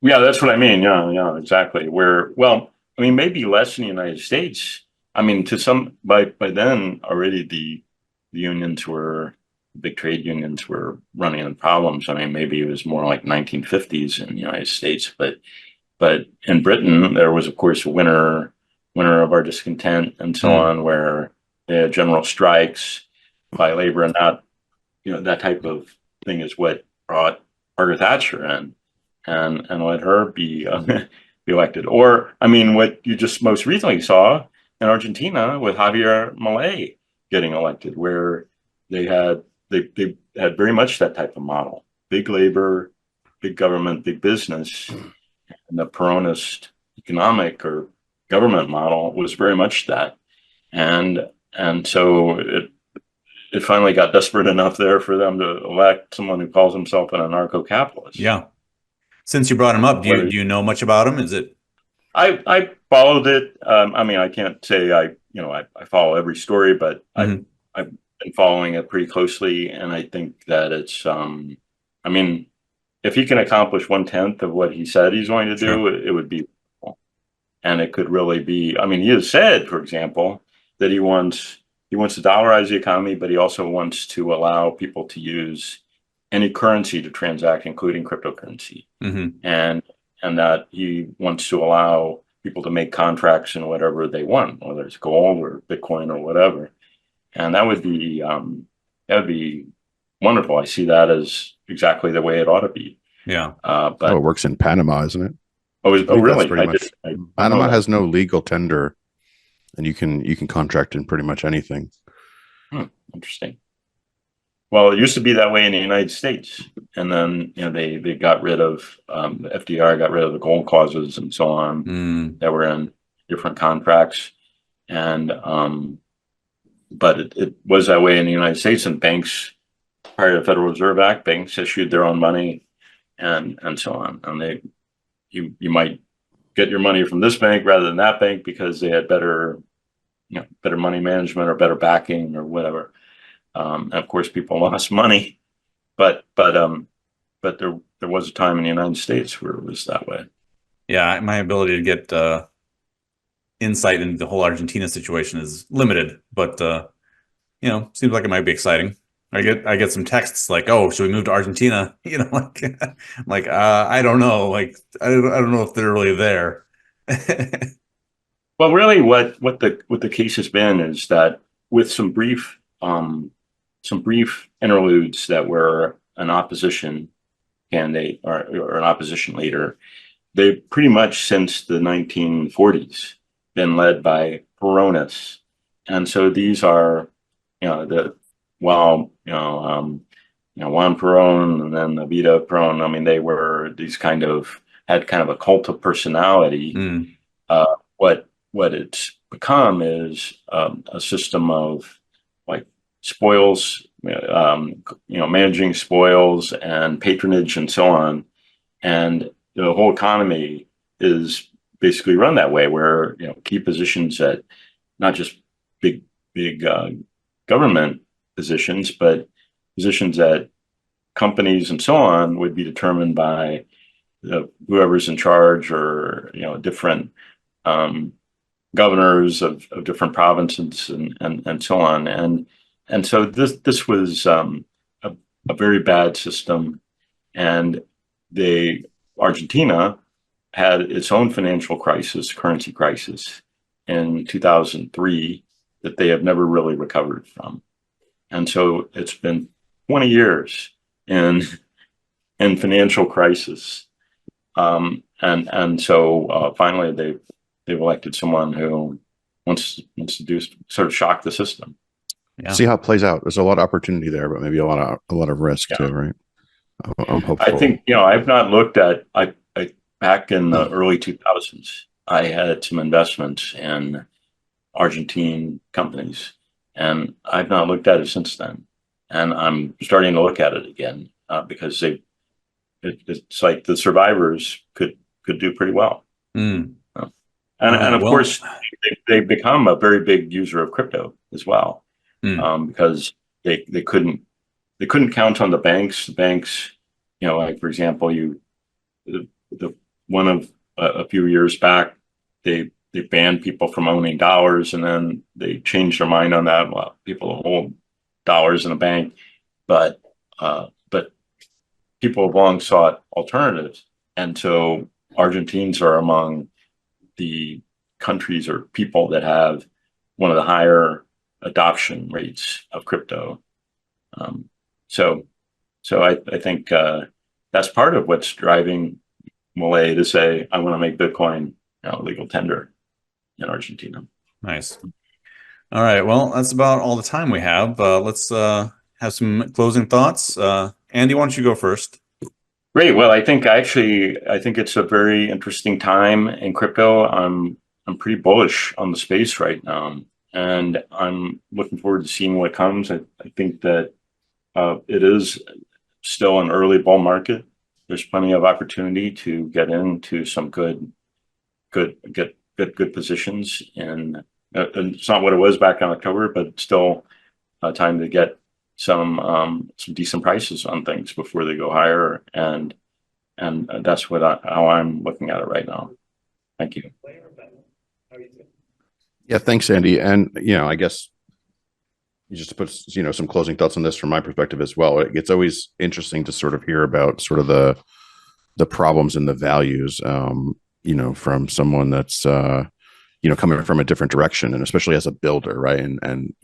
Speaker 3: Yeah, that's what I mean. Yeah, yeah, exactly. Where, well, I mean, maybe less in the United States. I mean, to some by then already the unions were big trade unions were running into problems. I mean, maybe it was more like 1950s in the United States, but in Britain there was, of course, a winter of our discontent and so
Speaker 1: Mm.
Speaker 3: on, where they had general strikes by labor, and that that type of thing is what brought Margaret Thatcher in and let her be be elected. Or I mean, what you just most recently saw in Argentina with Javier Milei getting elected, where they had very much that type of model: big labor, big government, big business, and the Peronist economic or government model was very much that. And and so it finally got desperate enough there for them to elect someone who calls himself an anarcho-capitalist.
Speaker 1: Yeah. Since you brought him up,
Speaker 3: Whether
Speaker 1: do you know much about him? Is it?
Speaker 3: I followed it. I mean, I can't say I follow every story, but
Speaker 1: Mhm.
Speaker 3: I've been following it pretty closely, and I think that it's I mean, if he can accomplish 1/10 of what he said he's going to
Speaker 1: Sure.
Speaker 3: do, it would be, and it could really be. I mean, he has said, for example, that he wants to dollarize the economy, but he also wants to allow people to use any currency to transact, including cryptocurrency,
Speaker 1: Hmm.
Speaker 3: and and that he wants to allow people to make contracts in whatever they want, whether it's gold or Bitcoin or whatever, and that would be wonderful. I see that as exactly the way it ought to be.
Speaker 1: Yeah.
Speaker 2: Oh,
Speaker 3: But
Speaker 2: it works in Panama, isn't it?
Speaker 3: oh,
Speaker 2: I
Speaker 3: oh,
Speaker 2: think that's
Speaker 3: really?
Speaker 2: pretty much.
Speaker 3: I don't know
Speaker 2: Panama
Speaker 3: that.
Speaker 2: has no legal tender, and you can contract in pretty much anything.
Speaker 3: Hmm, interesting. Well, it used to be that way in the United States, and then they got rid of the FDR got rid of the gold clauses and so on
Speaker 1: Mm.
Speaker 3: that were in different contracts, and but it was that way in the United States. And banks, prior to the Federal Reserve Act, banks issued their own money and so on, and you might get your money from this bank rather than that bank because they had better money management or better backing or whatever. And of course, people lost money, but there was a time in the United States where it was that way.
Speaker 1: Yeah. My ability to get insight into the whole Argentina situation is limited, but seems like it might be exciting. I get some texts like, "Oh, should we move to Argentina?" Like I'm like, I don't know. Like I don't know if they're really there.
Speaker 3: Well, really, what the case has been is that with some brief interludes that were an opposition candidate or an opposition leader, they pretty much since the 1940s been led by Peronists, and so these are the well Juan Perón and then Evita Perón. I mean, they were these had kind of a cult of personality.
Speaker 1: Mm.
Speaker 3: What it's become is a system of like spoils, managing spoils and patronage and so on, and the whole economy is basically run that way, where key positions at not just big government positions, but positions at companies and so on would be determined by whoever's in charge, or different um, governors of different provinces and so on. And so this was a very bad system, and they Argentina had its own financial crisis, currency crisis in 2003 that they have never really recovered from. And so it's been 20 years in financial crisis. And so finally they've elected someone who wants to do sort of shock the system.
Speaker 1: Yeah.
Speaker 2: See how it plays out. There's a lot of opportunity there, but maybe a lot of risk
Speaker 3: Yeah.
Speaker 2: too, right? I'm
Speaker 3: I
Speaker 2: hopeful.
Speaker 3: think, I've not looked at, I back in the early 2000s, I had some investments in Argentine companies, and I've not looked at it since then. And I'm starting to look at it again because it's like the survivors could do pretty well.
Speaker 1: Mm.
Speaker 3: And of
Speaker 1: Well.
Speaker 3: course, they've become a very big user of crypto as well,
Speaker 1: Mm.
Speaker 3: because they couldn't count on the banks. The banks, like for example, the one of a few years back, they banned people from owning dollars, and then they changed their mind on that. Well, people hold dollars in a bank, but people have long sought alternatives, and so Argentines are among the countries or people that have one of the higher adoption rates of crypto. So I think that's part of what's driving Malay to say, I want to make Bitcoin legal tender in Argentina.
Speaker 1: Nice. All right. Well, that's about all the time we have. Let's have some closing thoughts. Andy, why don't you go first?
Speaker 3: Great. Well, I think it's a very interesting time in crypto. I'm pretty bullish on the space right now, and I'm looking forward to seeing what comes. I think that it is still an early bull market. There's plenty of opportunity to get into some good positions, and it's not what it was back in October, but still time to get some decent prices on things before they go higher, and that's how I'm looking at it right now. Thank you.
Speaker 2: Yeah, thanks, Andy. And I guess just to put some closing thoughts on this from my perspective as well. It's always interesting to sort of hear about sort of the problems and the values, from someone that's coming from a different direction, and especially as a builder, right? And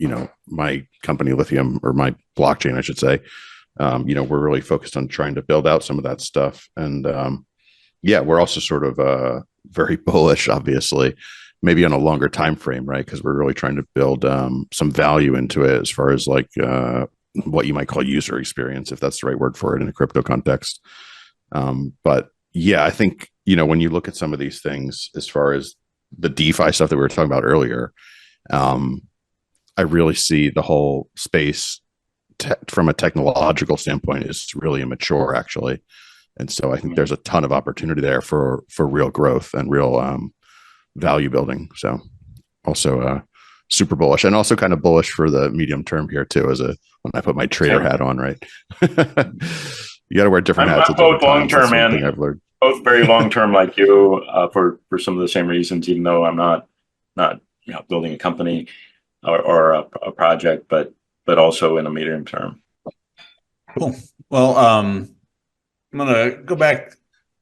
Speaker 2: my company, Lithium, or my blockchain, I should say, we're really focused on trying to build out some of that stuff. And we're also sort of very bullish, obviously, maybe on a longer time frame, right? Because we're really trying to build some value into it as far as like what you might call user experience, if that's the right word for it in a crypto context. But I think when you look at some of these things, as far as the DeFi stuff that we were talking about earlier, I really see the whole space from a technological standpoint is really immature, actually. And so I think there's a ton of opportunity there for real growth and real value building. So also super bullish, and also kind of bullish for the medium term here too, when I put my trader hat on, right? You got to wear different hats.
Speaker 3: I'm both long term
Speaker 2: and I've learned.
Speaker 3: Both very long term like you, for some of the same reasons, even though I'm not building a company or a project, but also in a medium term.
Speaker 1: Cool. Well, I'm gonna go back to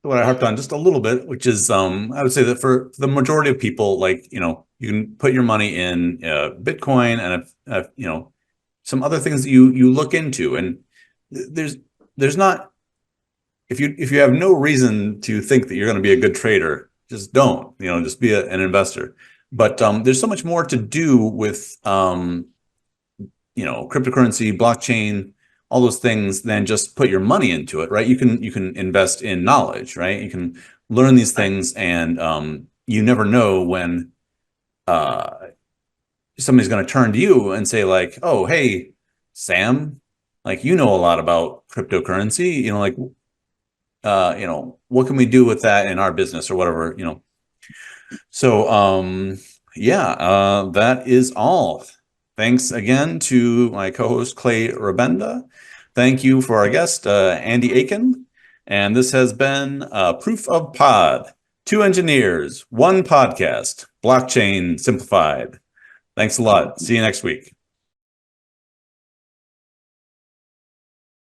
Speaker 1: what I harped on just a little bit, which is I would say that for the majority of people, like you can put your money in Bitcoin and some other things that you look into, and there's not. If you have no reason to think that you're going to be a good trader, just don't. Just be an investor. But there's so much more to do with cryptocurrency, blockchain, all those things than just put your money into it, right? You can invest in knowledge, right? You can learn these things, and you never know when somebody's going to turn to you and say like, "Oh, hey, Sam, like a lot about cryptocurrency, what can we do with that in our business or whatever, So, that is all. Thanks again to my co-host, Clay Rabenda. Thank you for our guest, Andy Aiken. And this has been Proof of Pod. 2 engineers, 1 podcast, blockchain simplified. Thanks a lot. See you next week.